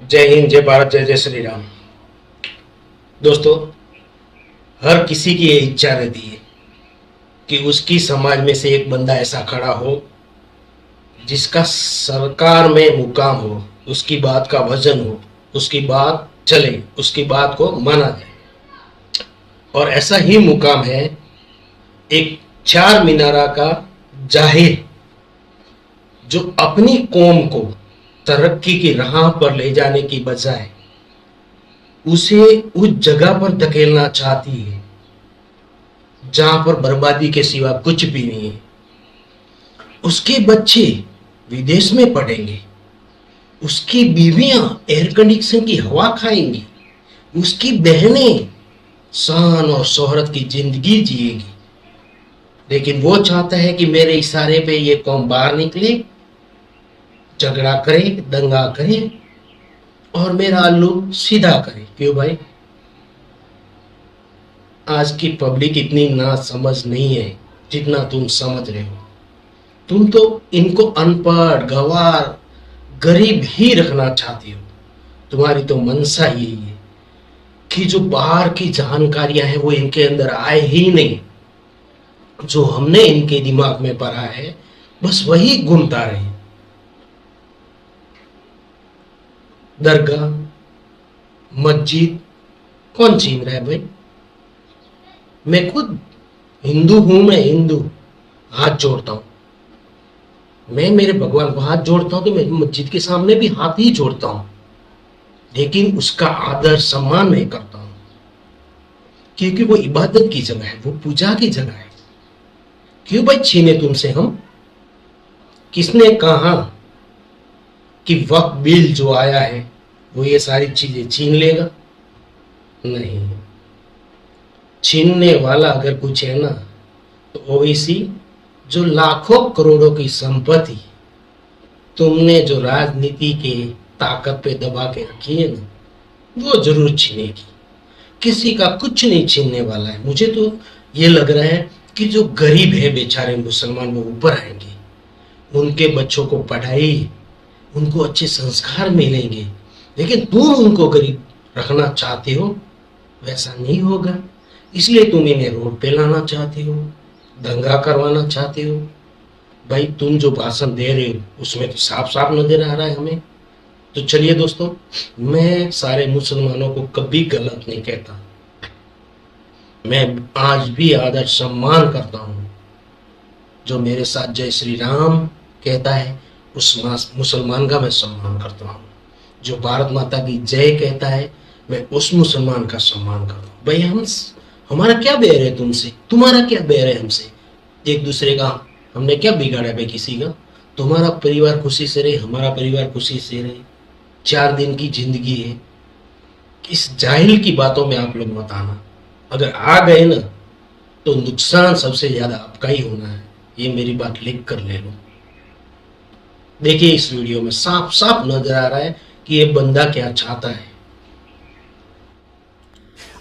जय हिंद, जय भारत, जय जय श्री राम। दोस्तों, हर किसी की ये इच्छा रहती है कि उसकी समाज में से एक बंदा ऐसा खड़ा हो जिसका सरकार में मुकाम हो, उसकी बात का वजन हो, उसकी बात चले, उसकी बात को माना जाए। और ऐसा ही मुकाम है एक चार मीनारा का जाहिर, जो अपनी कौम को तरक्की की राह पर ले जाने की बजाय उसे उस जगह पर धकेलना चाहती है जहां पर बर्बादी के सिवा कुछ भी नहीं है। उसके बच्चे विदेश में पढ़ेंगे, उसकी बीवियां एयर कंडीशन की हवा खाएंगी, उसकी बहनें शान और शोहरत की जिंदगी जिएगी। लेकिन वो चाहता है कि मेरे इशारे पे ये कौम बाहर निकले, झगड़ा करे, दंगा करे और मेरा आलू सीधा करे। क्यों भाई? आज की पब्लिक इतनी ना समझ नहीं है जितना तुम समझ रहे हो। तुम तो इनको अनपढ़, गवार, गरीब ही रखना चाहती हो। तुम्हारी तो मनसा यही है कि जो बाहर की जानकारियां हैं वो इनके अंदर आए ही नहीं। जो हमने इनके दिमाग में भरा है बस वही घूमता रहे। दरगाह, मस्जिद कौन छीन रहा है भाई? मैं खुद हिंदू हूं, मैं हिंदू, हाथ जोड़ता हूं। मैं मेरे भगवान को हाथ जोड़ता हूं तो मैं मस्जिद के सामने भी हाथ ही जोड़ता हूं, लेकिन उसका आदर सम्मान नहीं करता हूं, क्योंकि वो इबादत की जगह है, वो पूजा की जगह है। क्यों भाई छीने तुमसे हम? किसने कहा कि वक्फ बिल जो आया है वो ये सारी चीजें छीन लेगा? नहीं, छीनने वाला अगर कुछ है ना तो ओवैसी, जो लाखों करोड़ों की संपत्ति तुमने जो राजनीति के ताकत पे दबा के रखी है ना, वो जरूर छीनेगी। किसी का कुछ नहीं छीनने वाला है। मुझे तो ये लग रहा है कि जो गरीब है बेचारे मुसलमान, वो ऊपर आएंगे, उनके बच्चों को पढ़ाई, उनको अच्छे संस्कार मिलेंगे। लेकिन तुम उनको गरीब रखना चाहते हो, वैसा नहीं होगा। इसलिए तुम इन्हें रोड पे लाना चाहते हो, दंगा करवाना चाहते हो। भाई तुम जो भाषण दे रहे हो उसमें तो साफ साफ नजर आ रहा है हमें। तो चलिए दोस्तों, मैं सारे मुसलमानों को कभी गलत नहीं कहता। मैं आज भी आदर सम्मान करता हूँ। जो मेरे साथ जय श्री राम कहता है उस मुसलमान का मैं सम्मान करता हूँ। जो भारत माता की जय कहता है मैं उस मुसलमान का सम्मान करता हूँ। भाई हमारा क्या बैर है तुमसे? तुम्हारा क्या बैर है हमसे? एक दूसरे का हमने क्या बिगाड़ा भाई किसी का? तुम्हारा परिवार खुशी से रहे, हमारा परिवार खुशी से रहे। 4 दिन की जिंदगी है। इस जाहिल की बातों में आप लोग मत आना। अगर आ गए ना तो नुकसान सबसे ज्यादा आपका ही होना है। ये मेरी बात लिख कर ले लो। देखिए इस वीडियो में साफ साफ नजर आ रहा है कि ये बंदा क्या चाहता है।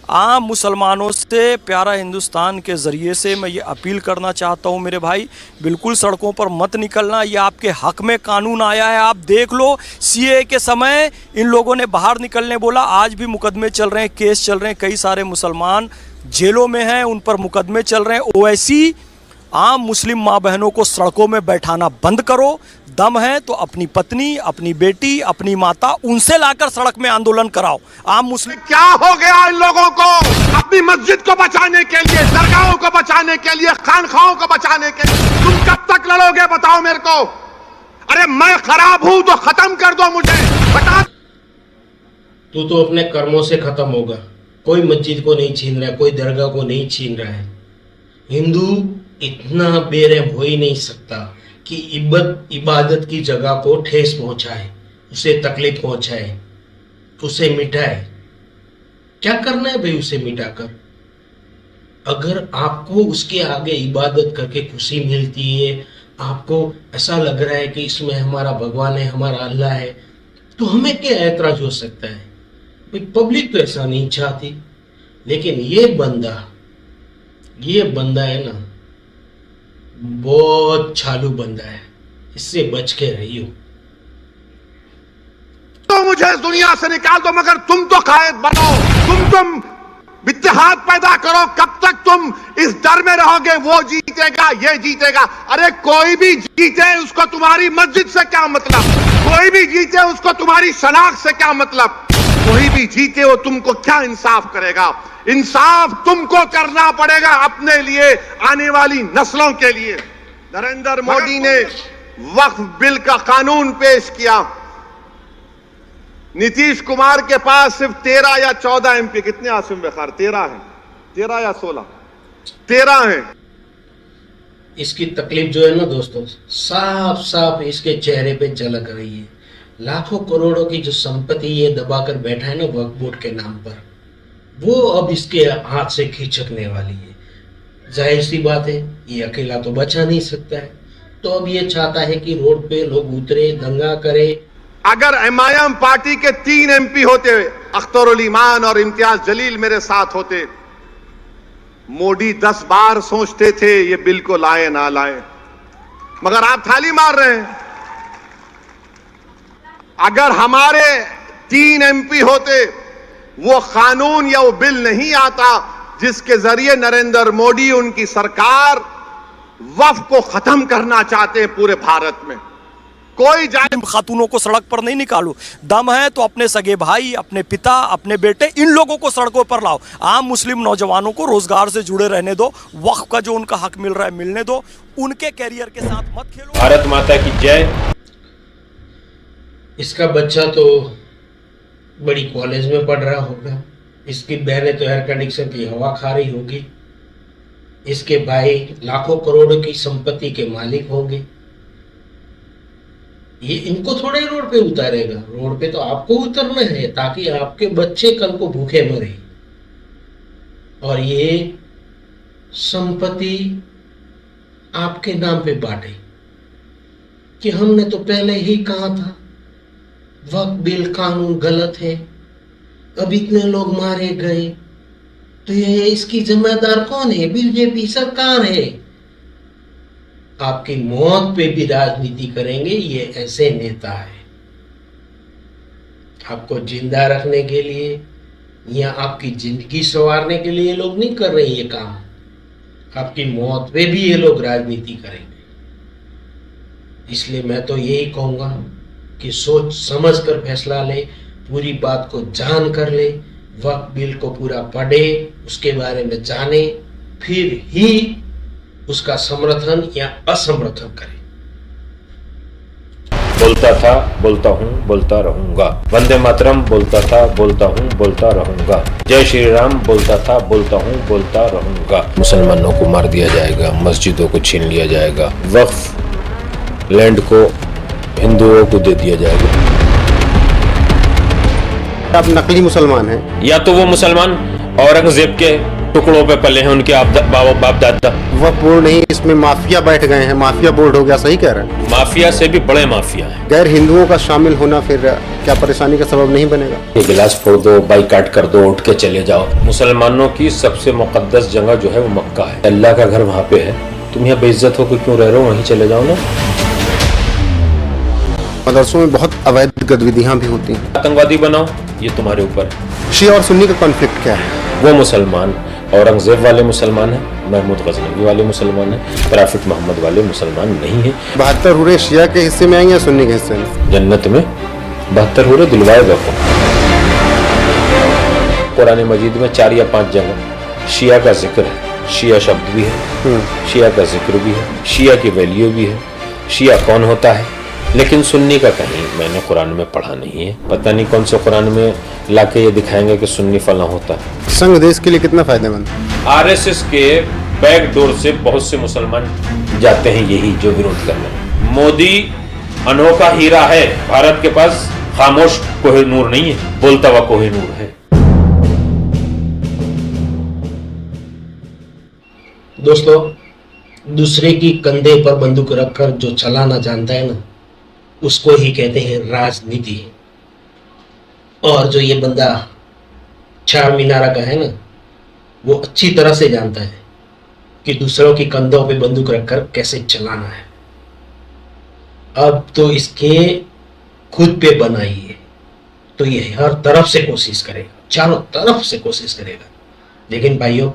आम मुसलमानों से प्यारा हिंदुस्तान के ज़रिए से मैं ये अपील करना चाहता हूँ मेरे भाई, बिल्कुल सड़कों पर मत निकलना। ये आपके हक में कानून आया है। आप देख लो, सीए के समय इन लोगों ने बाहर निकलने बोला, आज भी मुकदमे चल रहे हैं, केस चल रहे हैं, कई सारे मुसलमान जेलों में हैं, उन पर मुकदमे चल रहे हैं। ओवैसी आम मुस्लिम माँ बहनों को सड़कों में बैठाना बंद करो। दम है तो अपनी पत्नी, अपनी बेटी, अपनी माता, उनसे लाकर सड़क में आंदोलन कराओ। आम मुस्लिम क्या हो गया इन लोगों को? अपनी मस्जिद को बचाने के लिए, दरगाहों को बचाने के लिए, खानखाओं को बचाने के लिए तुम कब तक लड़ोगे बताओ मेरे को? अरे मैं खराब हूं तो खत्म कर दो मुझे, बता। तू तो अपने कर्मों से खत्म होगा। कोई मस्जिद को नहीं छीन रहा है, कोई दरगाह को नहीं छीन रहा है। हिंदू इतना बेरहम हो ही नहीं सकता कि इबादत की जगह को ठेस पहुंचाए, उसे तकलीफ पहुंचाए, उसे मिटाए। क्या करना है भाई उसे मिटाकर? अगर आपको उसके आगे इबादत करके खुशी मिलती है, आपको ऐसा लग रहा है कि इसमें हमारा भगवान है, हमारा अल्लाह है, तो हमें क्या ऐतराज हो सकता है? भाई पब्लिक तो ऐसा नहीं चाहती। लेकिन ये बंदा है ना, बहुत चालू बंदा है। इससे बच के रहियो। तुम मुझे इस दुनिया से निकाल दो, मगर तुम तो कायद बनो, तुम इत्तेहाद पैदा करो। कब तक तुम इस डर में रहोगे वो जीतेगा ये जीतेगा? अरे कोई भी जीते उसको तुम्हारी मस्जिद से क्या मतलब, कोई भी जीते उसको तुम्हारी शनाख्त से क्या मतलब, कोई भी जीते वो तुमको क्या इंसाफ करेगा? इंसाफ तुमको करना पड़ेगा अपने लिए, आने वाली नस्लों के लिए। नरेंद्र मोदी ने वक्फ बिल का कानून पेश किया, नीतीश कुमार के पास सिर्फ 13 या 14 एमपी, कितने आसिम बेखार? 13 हैं, 13 या 16, 13 हैं। इसकी तकलीफ जो है ना दोस्तों, साफ साफ इसके चेहरे पे झलक रही है। लाखों करोड़ों की जो संपत्ति ये दबाकर बैठा है ना वक्फ बोर्ड के नाम पर, वो अब इसके हाथ से खिसकने वाली है। जाहिर सी बात है, ये अकेला तो बचा नहीं सकता है, तो अब ये चाहता है कि रोड पे लोग उतरे, दंगा करे। अगर एमआईएम पार्टी के 3 एमपी होते, अख्तरुल ईमान और इम्तियाज जलील मेरे साथ होते, मोदी 10 बार सोचते थे ये बिल को लाए ना लाए, मगर आप थाली मार रहे हैं। अगर हमारे 3 एमपी होते, वो कानून या वो बिल नहीं आता जिसके जरिए नरेंद्र मोदी उनकी सरकार वक्फ को खत्म करना चाहते हैं पूरे भारत में। कोई जालिम खातूनों को सड़क पर नहीं निकालो, दम है तो अपने सगे भाई, अपने पिता, अपने बेटे, इन लोगों को सड़कों पर लाओ। आम मुस्लिम नौजवानों को रोजगार से जुड़े रहने दो, वक्फ का जो उनका हक मिल रहा है मिलने दो, उनके कैरियर के साथ मत खेलो। भारत माता की जय। इसका बच्चा तो बड़ी कॉलेज में पढ़ रहा होगा, इसकी बहनें तो एयर कंडीशन की हवा खा रही होगी, इसके भाई लाखों करोड़ों की संपत्ति के मालिक होंगे। ये इनको थोड़े रोड पे उतारेगा, रोड पे तो आपको उतरना है ताकि आपके बच्चे कल को भूखे मरे। और ये संपत्ति आपके नाम पे बांटे कि हमने तो पहले ही कहा था वक्फ बिल कानून गलत है, अब इतने लोग मारे गए, तो ये इसकी जिम्मेदार कौन है? बीजेपी सरकार है। आपकी मौत पे भी राजनीति करेंगे ये ऐसे नेता है। आपको जिंदा रखने के लिए या आपकी जिंदगी संवारने के लिए लोग नहीं कर रहे ये काम, आपकी मौत पे भी ये लोग राजनीति करेंगे। इसलिए मैं तो यही कहूंगा कि सोच समझ कर फैसला ले, पूरी बात को जान कर ले, वक्फ बिल को पूरा पढ़े, उसके बारे में जाने, फिर ही उसका समर्थन या असमर्थन करें। बोलता था, बोलता हूँ, बोलता रहूंगा। वंदे मातरम बोलता था, बोलता हूँ, बोलता रहूंगा। जय श्री राम बोलता था, बोलता हूँ, बोलता रहूंगा। मुसलमानों को मार दिया जाएगा, मस्जिदों को छीन लिया जाएगा, वक्फ लैंड को हिंदुओं को दे दिया जाएगा। आप नकली मुसलमान हैं। या तो वो मुसलमान औरंगजेब के टुकड़ों पे पले हैं, उनके बाप दादा। वह बोर्ड नहीं, इसमें माफिया बैठ गए हैं, माफिया बोर्ड हो गया। सही कह रहे हैं। माफिया से भी बड़े माफिया हैं। गैर हिंदुओं का शामिल होना फिर क्या परेशानी का सबब नहीं बनेगा? ये गिलास फोड़ दो, बाइकाट कर दो, उठ के चले जाओ। मुसलमानों की सबसे मुकद्दस जगह जो है वो मक्का है, अल्लाह का घर वहाँ पे है। तुम यहाँ बेइज्जत होकर क्यों रह रहे हो? वहीं चले जाओ ना। मदरसों में बहुत अवैध गतिविधियां भी होती हैं। आतंकवादी बनाओ, ये तुम्हारे ऊपर है। शिया और सुन्नी का कॉन्फ्लिक्ट क्या है? वो मुसलमान औरंगजेब वाले मुसलमान है, महमूद गजनवी वाले मुसलमान है, प्रॉफिट मोहम्मद वाले मुसलमान नहीं है। 72 हुरे शिया के हिस्से में आएंगे या सुन्नी के हिस्से में? जन्नत में 72 हुरे दिलवाएगा कौन? कुरान मजीद में 4 या 5 जगह शिया का जिक्र है। शिया शब्द भी है, शिया का जिक्र भी है, शिया की वैल्यू भी है, शिया कौन होता है। लेकिन सुन्नी का कहीं मैंने कुरान में पढ़ा नहीं है। पता नहीं कौन से कुरान में लाके ये दिखाएंगे कि सुन्नी फला होता है। संघ देश के लिए कितना फायदेमंद? आरएसएस के बैक डोर से बहुत से मुसलमान जाते हैं, यही जो विरोध करना। मोदी अनोखा हीरा है, भारत के पास खामोश कोहिनूर नहीं है, बोलता हुआ कोहिनूर है। दोस्तों, दूसरे की कंधे पर बंदूक रखकर जो चलाना जानता है ना, उसको ही कहते हैं राजनीति। और जो ये बंदा चार मीनारा का है ना, वो अच्छी तरह से जानता है कि दूसरों की कंधों पे बंदूक रखकर कैसे चलाना है। अब तो इसके खुद पे बनाई है, तो ये हर तरफ से कोशिश करेगा, चारों तरफ से कोशिश करेगा। लेकिन भाइयों,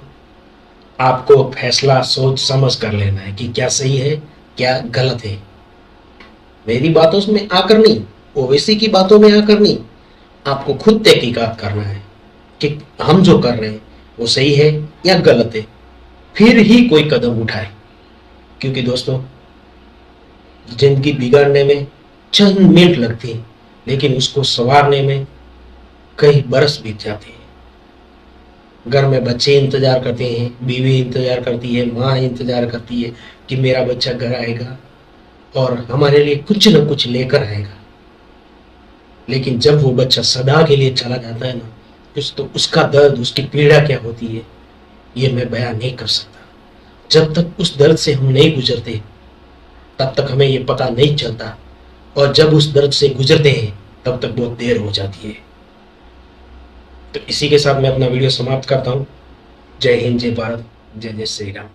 आपको फैसला सोच समझ कर लेना है कि क्या सही है क्या गलत है। मेरी बातों में आकर नहीं, ओवैसी की बातों में आकर नहीं, आपको खुद तहकीकात करना है कि हम जो कर रहे हैं वो सही है या गलत है, फिर ही कोई कदम उठाए। क्योंकि दोस्तों, जिंदगी बिगाड़ने में चंद मिनट लगती हैं, लेकिन उसको संवारने में कई बरस बीत जाते हैं। घर में बच्चे इंतजार करते हैं, बीवी इंतजार करती है, माँ इंतजार करती है कि मेरा बच्चा घर आएगा और हमारे लिए कुछ न कुछ लेकर आएगा। लेकिन जब वो बच्चा सदा के लिए चला जाता है ना, तो उसका दर्द, उसकी पीड़ा क्या होती है, ये मैं बयान नहीं कर सकता। जब तक उस दर्द से हम नहीं गुजरते तब तक हमें ये पता नहीं चलता, और जब उस दर्द से गुजरते हैं तब तक बहुत देर हो जाती है। तो इसी के साथ मैं अपना वीडियो समाप्त करता हूँ। जय हिंद, जय भारत, जय जय श्री राम।